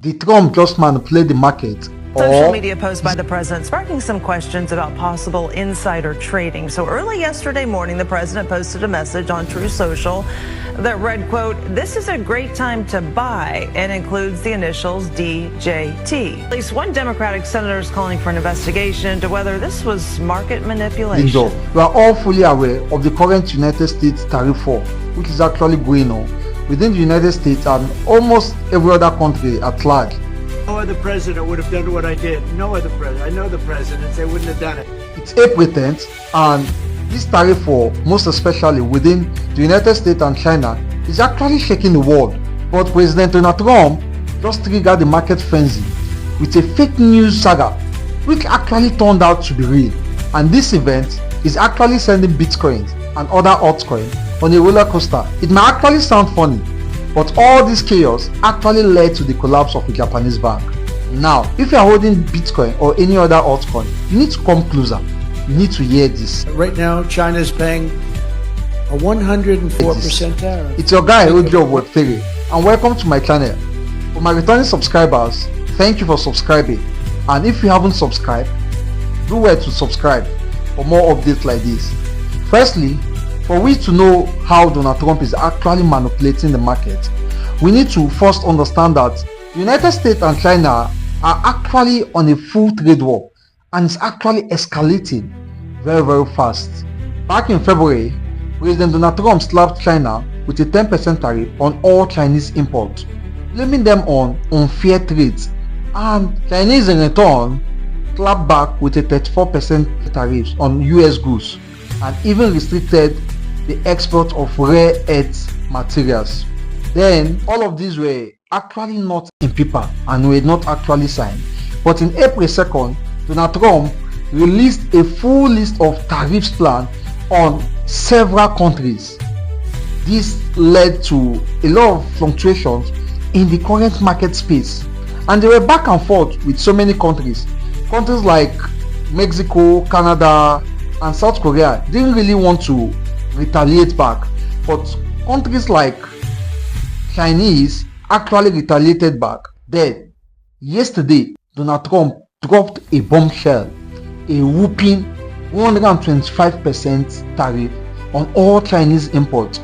Did Trump just manipulate the market? Social media post by the president sparking some questions about possible insider trading. So early yesterday morning, the president posted a message on Truth Social that read, quote, "This is a great time to buy," and includes the initials DJT. At least one Democratic senator is calling for an investigation into whether this was market manipulation. We are all fully aware of the current United States tariff war, which is actually going on within the United States and almost every other country at large. No other president would have done what I did. No other president. I know the presidents, they wouldn't have done it. It's April 10th, and this tariff war, most especially within the United States and China, is actually shaking the world. But President Donald Trump just triggered the market frenzy with a fake news saga, which actually turned out to be real. And this event is actually sending Bitcoin and other altcoins on a roller coaster. It may actually sound funny, but all this chaos actually led to the collapse of a Japanese bank. Now, if you are holding Bitcoin or any other altcoin, you need to come closer. You need to hear this. Right now, China is paying a 104% tariff. It's your guy Ojo of Web3, and welcome to my channel. For my returning subscribers, thank you for subscribing, and if you haven't subscribed, do well to subscribe for more updates like this. Firstly, for we to know how Donald Trump is actually manipulating the market, we need to first understand that the United States and China are actually on a full trade war, and it's actually escalating very fast. Back in February, President Donald Trump slapped China with a 10% tariff on all Chinese imports, blaming them on unfair trades, and Chinese in return clapped back with a 34% tariff on US goods, and even restricted the export of rare earth materials. Then all of these were actually not in paper and were not actually signed, but in April 2nd, Donald Trump released a full list of tariffs plan on several countries. This led to a lot of fluctuations in the current market space, and they were back and forth with so many countries like Mexico, Canada, and South Korea didn't really want to retaliate back, but countries like Chinese actually retaliated back. Then yesterday, Donald Trump dropped a bombshell, a whooping 125% tariff on all Chinese imports.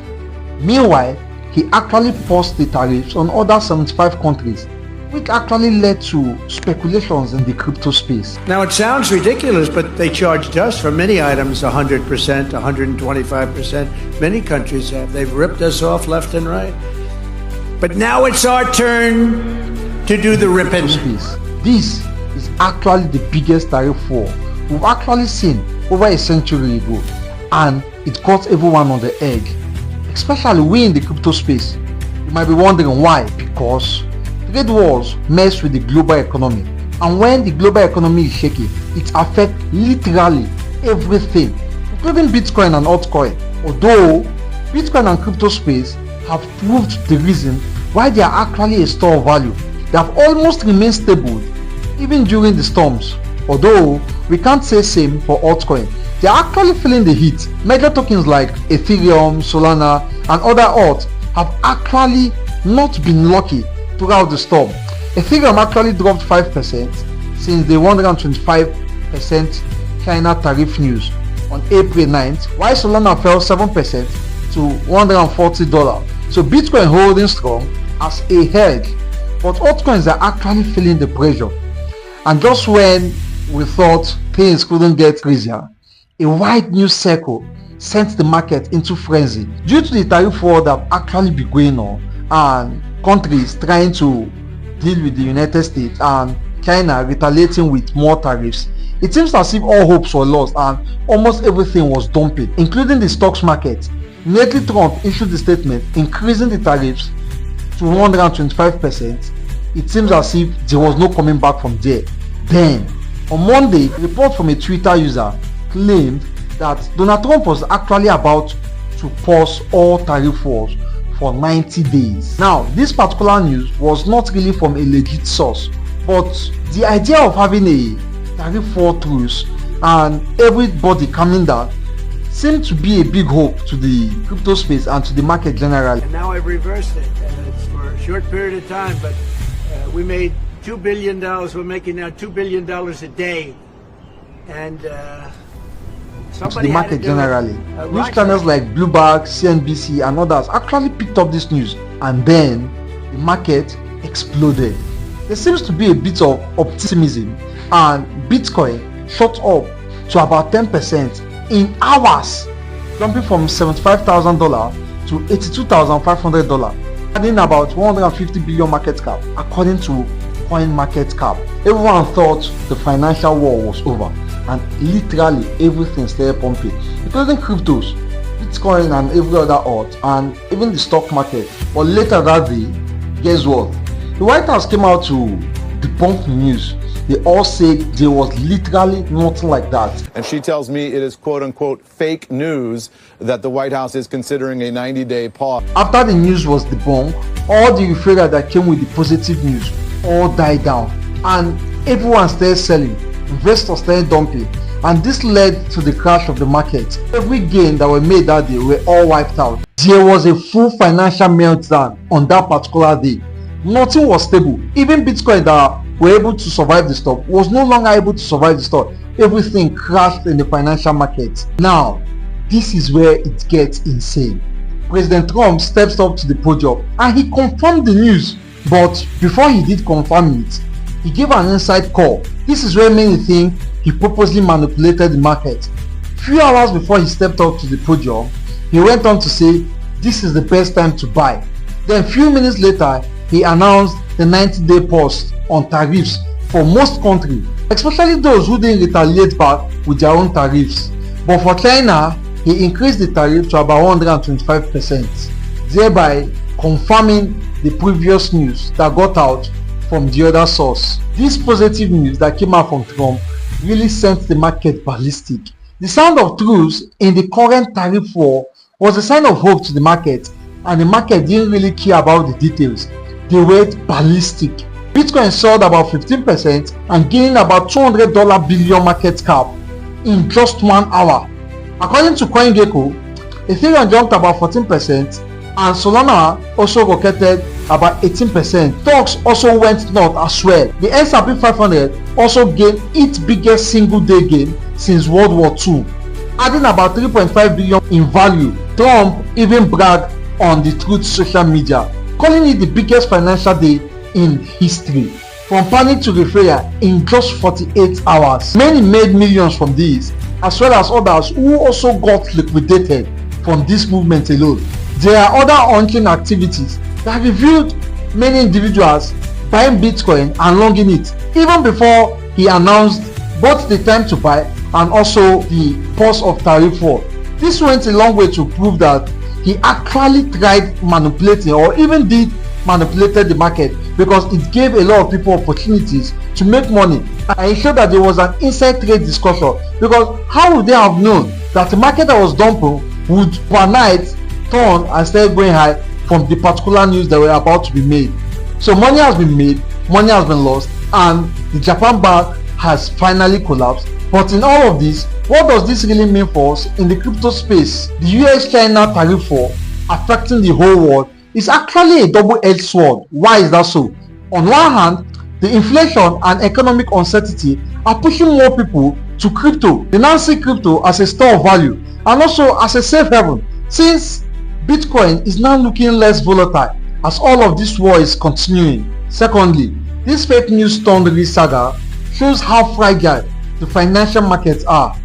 Meanwhile, he actually paused the tariffs on other 75 countries, which actually led to speculations in the crypto space. Now, it sounds ridiculous, but they charged us for many items 100%, 125%. Many countries have. They've ripped us off left and right. But now it's our turn to do the ripping. This is actually the biggest tariff war we've actually seen over a century ago, and it caught everyone on the edge, especially we in the crypto space. You might be wondering why. Because trade wars mess with the global economy, and when the global economy is shaky, it affects literally everything, including Bitcoin and altcoin. Although Bitcoin and crypto space have proved the reason why they are actually a store of value. They have almost remained stable even during the storms. Although we can't say same for altcoin, they are actually feeling the heat. Major tokens like Ethereum, Solana, and other alts have actually not been lucky throughout the storm. Ethereum actually dropped 5% since the 125% China tariff news on April 9th, while Solana fell 7% to $140. So Bitcoin holding strong as a hedge, but altcoins are actually feeling the pressure. And just when we thought things couldn't get crazier, a wide news circle sent the market into frenzy due to the tariff war that actually been going on, and countries trying to deal with the United States and China retaliating with more tariffs. It seems as if all hopes were lost and almost everything was dumping, including the stocks market. Immediately Trump issued the statement increasing the tariffs to 125%. It seems as if there was no coming back from there. Then, on Monday, a report from a Twitter user claimed that Donald Trump was actually about to pause all tariff wars for 90 days. Now, this particular news was not really from a legit source, but the idea of having a tariff war truce and everybody coming down seemed to be a big hope to the crypto space and to the market generally. And now I've reversed it, and it's for a short period of time, but We made $2 billion. We're making now $2 billion a day. And to somebody the had to market do generally. it. News channels like Bloomberg, CNBC, and others actually picked up this news, and then the market exploded. There seems to be a bit of optimism, and Bitcoin shot up to about 10% in hours, jumping from $75,000 to $82,500, adding about 150 billion market cap, according to CoinMarketCap. Everyone thought the financial war was over, and literally everything started pumping, including cryptos, Bitcoin and every other alt, and even the stock market. But later that day, guess what? The White House came out to debunk the news. They all said there was literally nothing like that. And she tells me it is quote unquote fake news that the White House is considering a 90-day pause. After the news was debunked, all the euphoria that came with the positive news all died down, and everyone started selling. Investors started dumping, and this led to the crash of the market. Every gain that were made that day were all wiped out. There was a full financial meltdown on that particular day. Nothing was stable. Even Bitcoin that were able to survive the storm was no longer able to survive the storm. Everything crashed in the financial market. Now, this is where it gets insane. President Trump steps up to the podium and he confirmed the news. But before he did confirm it, he gave an inside call. This is where many think he purposely manipulated the market. Few hours before he stepped up to the podium, he went on to say this is the best time to buy. Then few minutes later, he announced the 90-day pause on tariffs for most countries, especially those who didn't retaliate back with their own tariffs. But for China, he increased the tariff to about 125%, thereby confirming the previous news that got out from the other source. This positive news that came out from Trump really sent the market ballistic. The sound of truce in the current tariff war was a sign of hope to the market, and the market didn't really care about the details. They went ballistic. Bitcoin soared about 15% and gained about $200 billion market cap in just 1 hour. According to CoinGecko, Ethereum jumped about 14% and Solana also rocketed about 18%. Stocks also went north as well. The S&P 500 also gained its biggest single day gain since World War II, adding about 3.5 billion in value. Trump even bragged on the Truth social media, calling it the biggest financial day in history. From panic to euphoria in just 48 hours. Many made millions from this, as well as others who also got liquidated from this movement alone. There are other on-chain activities that revealed many individuals buying Bitcoin and longing it even before he announced both the time to buy and also the pause of tariff war. This went a long way to prove that he actually tried manipulating or even did manipulated the market, because it gave a lot of people opportunities to make money, and it showed that there was an inside trade discussion, because how would they have known that the market that was dumping would overnight turn and start going high from the particular news that were about to be made? So money has been made, money has been lost, and the Japan bank has finally collapsed. But in all of this, what does this really mean for us in the crypto space? The US-China tariff war affecting the whole world is actually a double-edged sword. Why is that so? On one hand, the inflation and economic uncertainty are pushing more people to crypto. They now see crypto as a store of value and also as a safe haven, since Bitcoin is now looking less volatile as all of this war is continuing. Secondly, this fake news thundering saga shows how fragile the financial markets are.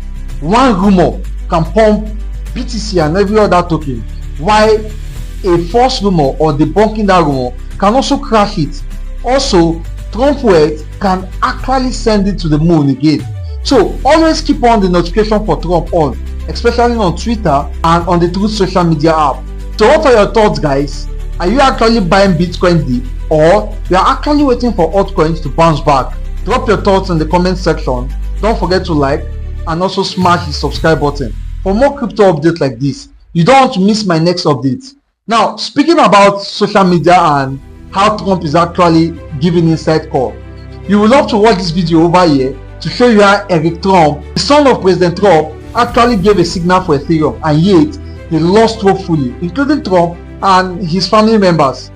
One rumor can pump BTC and every other token, while a false rumor or debunking that rumor can also crash it. Also, Trump words can actually send it to the moon again. So always keep on the notification for Trump on, especially on Twitter and on the Truth social media app. So what are your thoughts, guys? Are you actually buying Bitcoin deep, or you are actually waiting for altcoins to bounce back? Drop your thoughts in the comment section. Don't forget to like and also smash the subscribe button for more crypto updates like this. You don't want to miss my next update. Now, speaking about social media and how Trump is actually giving inside call, you will love to watch this video over here to show you how Eric Trump, the son of President Trump, actually gave a signal for Ethereum, and yet they lost hope fully, including Trump and his family members.